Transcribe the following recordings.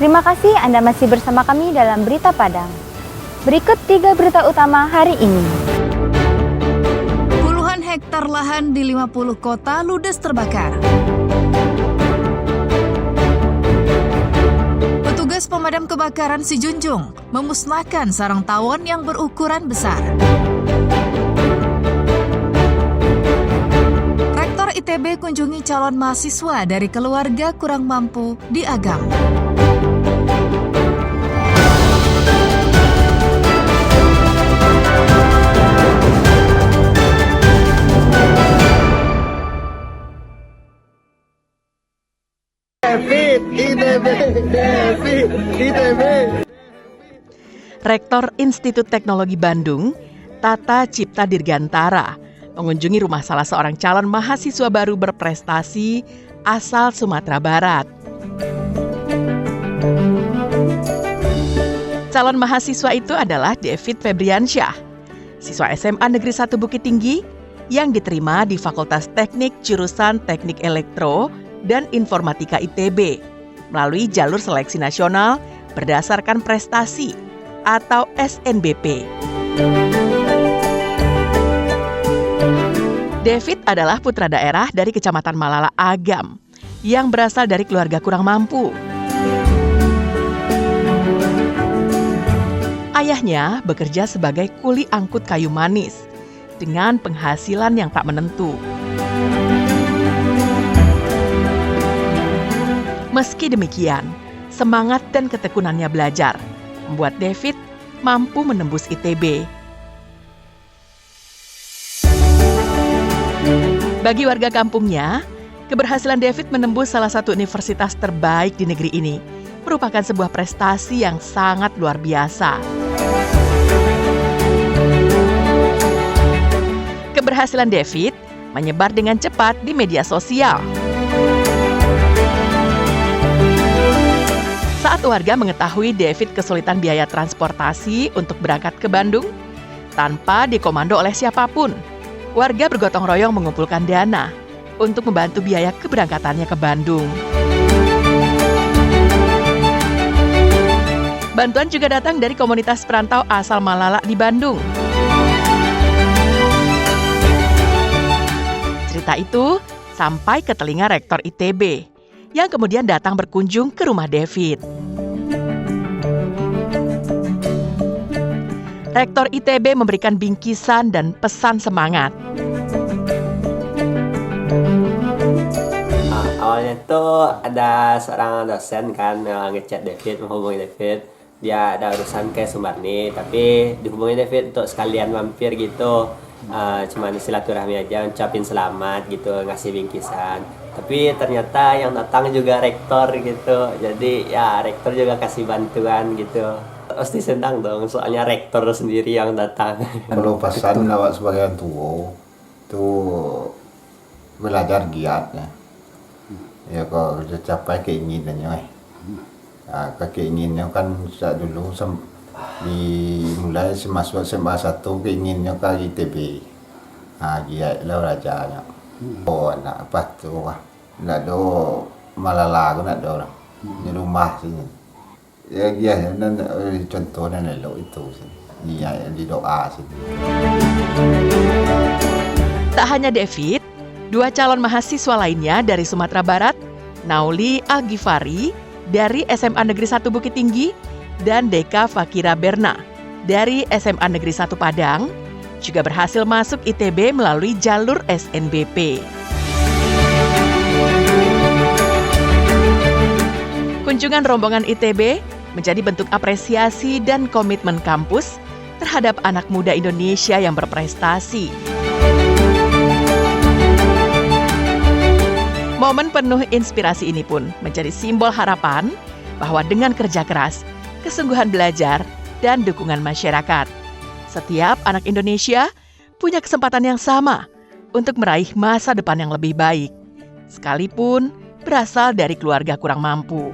Terima kasih Anda masih bersama kami dalam Berita Padang. Berikut 3 berita utama hari ini. Puluhan hektar lahan di 50 kota ludes terbakar. Petugas pemadam kebakaran Sijunjung memusnahkan sarang tawon yang berukuran besar. Rektor ITB kunjungi calon mahasiswa dari keluarga kurang mampu di Agam. ITB. Rektor Institut Teknologi Bandung, Tata Cipta Dirgantara, mengunjungi rumah salah seorang calon mahasiswa baru berprestasi asal Sumatera Barat. Calon mahasiswa itu adalah David Febriansyah, siswa SMA Negeri 1 Bukit Tinggi yang diterima di Fakultas Teknik jurusan Teknik Elektro dan Informatika ITB melalui jalur seleksi nasional berdasarkan prestasi atau SNBP. David adalah putra daerah dari Kecamatan Malala Agam yang berasal dari keluarga kurang mampu. Ayahnya bekerja sebagai kuli angkut kayu manis dengan penghasilan yang tak menentu. Meski demikian, semangat dan ketekunannya belajar membuat David mampu menembus ITB. Bagi warga kampungnya, keberhasilan David menembus salah satu universitas terbaik di negeri ini merupakan sebuah prestasi yang sangat luar biasa. Keberhasilan David menyebar dengan cepat di media sosial. Saat warga mengetahui David kesulitan biaya transportasi untuk berangkat ke Bandung, tanpa dikomando oleh siapapun, warga bergotong royong mengumpulkan dana untuk membantu biaya keberangkatannya ke Bandung. Bantuan juga datang dari komunitas perantau asal Malala di Bandung. Cerita itu sampai ke telinga Rektor ITB, yang kemudian datang berkunjung ke rumah David. Rektor ITB memberikan bingkisan dan pesan semangat. Awalnya tuh ada seorang dosen kan ngechat David, menghubungi David. Dia ada urusan ke Sumarni, tapi dihubungi David untuk sekalian mampir gitu. Cuman silaturahmi aja, ucapin selamat gitu, ngasih bingkisan. Tapi ternyata yang datang juga rektor gitu. Jadi ya rektor juga kasih bantuan gitu. Pasti senang dong, soalnya rektor sendiri yang datang. Kalau pesan lewat sebagai orang tua itu belajar giat ya. Ya kalau sudah capai keinginannya. Keinginannya kan sejak dulu dimulai masuk SMA 1 keinginannya ke ITB. Giat lah belajarnya. Oh, nak apa tu wah. Nak do Malala aku nak do orang. Di rumah sini. Ya dan contohnya lo itu sini. Ya di doa sini. Tak hanya David, 2 calon mahasiswa lainnya dari Sumatera Barat, Nauli Al-Ghifari dari SMA Negeri 1 Bukit Tinggi dan Deka Fakira Berna dari SMA Negeri 1 Padang juga berhasil masuk ITB melalui jalur SNBP. Kunjungan rombongan ITB menjadi bentuk apresiasi dan komitmen kampus terhadap anak muda Indonesia yang berprestasi. Momen penuh inspirasi ini pun menjadi simbol harapan bahwa dengan kerja keras, kesungguhan belajar, dan dukungan masyarakat, setiap anak Indonesia punya kesempatan yang sama untuk meraih masa depan yang lebih baik, sekalipun berasal dari keluarga kurang mampu.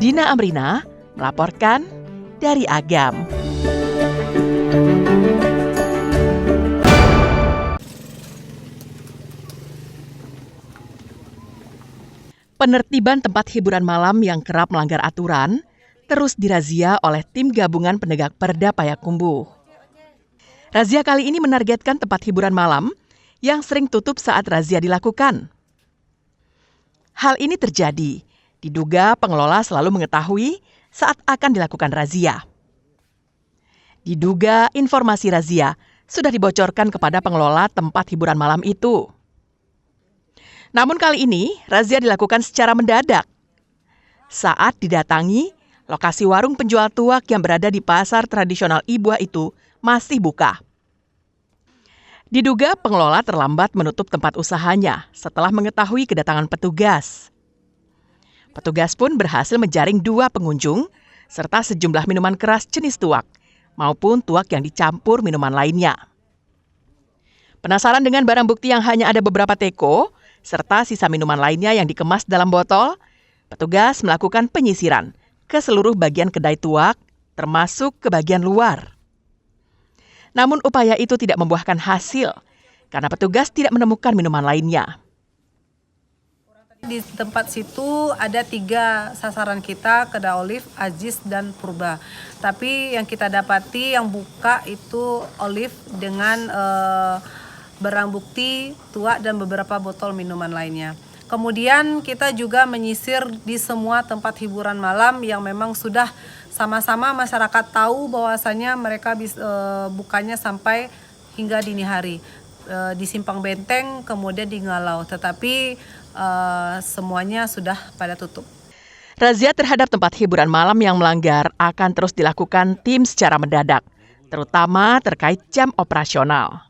Dina Amrina melaporkan dari Agam. Penertiban tempat hiburan malam yang kerap melanggar aturan terus dirazia oleh tim gabungan penegak perda Payakumbuh. Razia kali ini menargetkan tempat hiburan malam yang sering tutup saat razia dilakukan. Hal ini terjadi diduga pengelola selalu mengetahui saat akan dilakukan razia. Diduga informasi razia sudah dibocorkan kepada pengelola tempat hiburan malam itu. Namun kali ini razia dilakukan secara mendadak. Saat didatangi, lokasi warung penjual tuak yang berada di pasar tradisional Ibuah itu masih buka. Diduga pengelola terlambat menutup tempat usahanya setelah mengetahui kedatangan petugas. Petugas pun berhasil menjaring 2 pengunjung serta sejumlah minuman keras jenis tuak maupun tuak yang dicampur minuman lainnya. Penasaran dengan barang bukti yang hanya ada beberapa teko serta sisa minuman lainnya yang dikemas dalam botol, petugas melakukan penyisiran ke seluruh bagian kedai tuak, termasuk ke bagian luar. Namun upaya itu tidak membuahkan hasil, karena petugas tidak menemukan minuman lainnya. Di tempat situ ada 3 sasaran kita, kedai Olive, Aziz, dan Purba. Tapi yang kita dapati yang buka itu Olive dengan barang bukti tuak dan beberapa botol minuman lainnya. Kemudian kita juga menyisir di semua tempat hiburan malam yang memang sudah sama-sama masyarakat tahu bahwasanya mereka bukanya sampai hingga dini hari. Di Simpang Benteng, kemudian di Ngalau, tetapi semuanya sudah pada tutup. Razia terhadap tempat hiburan malam yang melanggar akan terus dilakukan tim secara mendadak, terutama terkait jam operasional.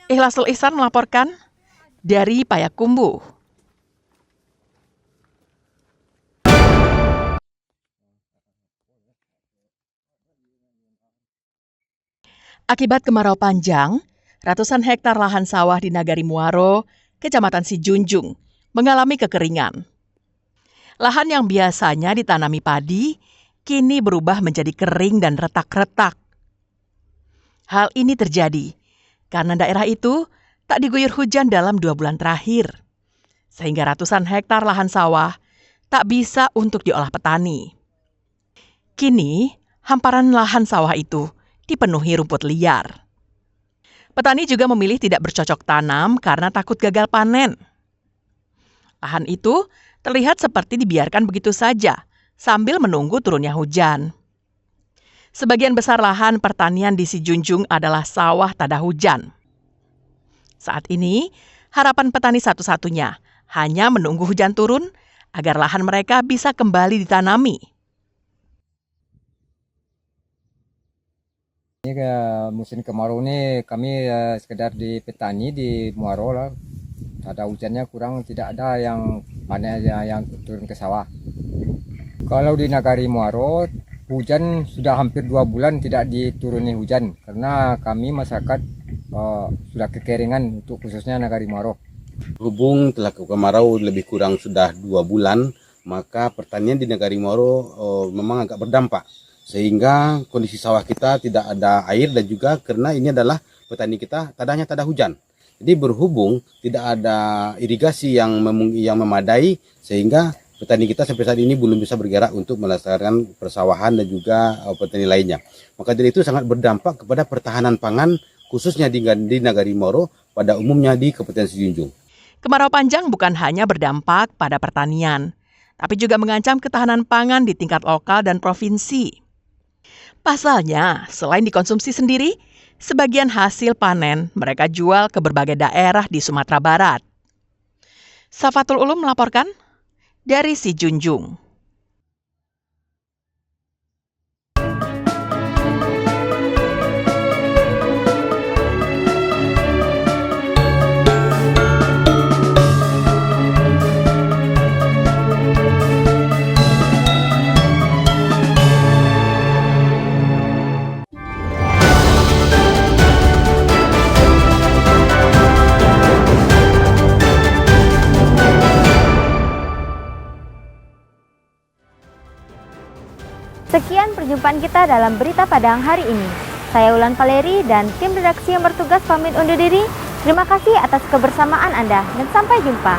Ikhlasul Ihsan melaporkan dari Payakumbuh. Akibat kemarau panjang, ratusan hektar lahan sawah di Nagari Muaro, Kecamatan Sijunjung, mengalami kekeringan. Lahan yang biasanya ditanami padi, kini berubah menjadi kering dan retak-retak. Hal ini terjadi karena daerah itu tak diguyur hujan dalam 2 bulan terakhir, sehingga ratusan hektar lahan sawah tak bisa untuk diolah petani. Kini, hamparan lahan sawah itu dipenuhi rumput liar. Petani juga memilih tidak bercocok tanam karena takut gagal panen. Lahan itu terlihat seperti dibiarkan begitu saja sambil menunggu turunnya hujan. Sebagian besar lahan pertanian di Sijunjung adalah sawah tada hujan. Saat ini, harapan petani satu-satunya hanya menunggu hujan turun agar lahan mereka bisa kembali ditanami. Ini musim kemarau ini kami sekedar di petani di Muaro lah. Ada hujannya kurang, tidak ada yang panen yang turun ke sawah. Kalau di Nagari Muaro, hujan sudah hampir 2 bulan tidak dituruni hujan karena kami masyarakat sudah kekeringan untuk khususnya Nagari Muaro. Berhubung telah kemarau lebih kurang sudah 2 bulan, maka pertanian di Nagari Muaro memang agak berdampak. Sehingga kondisi sawah kita tidak ada air dan juga karena ini adalah petani kita tadanya tada hujan. Jadi berhubung tidak ada irigasi yang memadai sehingga petani kita sampai saat ini belum bisa bergerak untuk melestarikan persawahan dan juga petani lainnya. Maka dari itu sangat berdampak kepada pertahanan pangan khususnya di Nagari Muaro pada umumnya di Kabupaten Sijunjung. Kemarau panjang bukan hanya berdampak pada pertanian, tapi juga mengancam ketahanan pangan di tingkat lokal dan provinsi. Pasalnya, selain dikonsumsi sendiri, sebagian hasil panen mereka jual ke berbagai daerah di Sumatera Barat. Safatul Ulum melaporkan dari Sijunjung. Sekian perjumpaan kita dalam Berita Padang hari ini. Saya Ulan Valeri dan tim redaksi yang bertugas pamit undur diri. Terima kasih atas kebersamaan Anda dan sampai jumpa.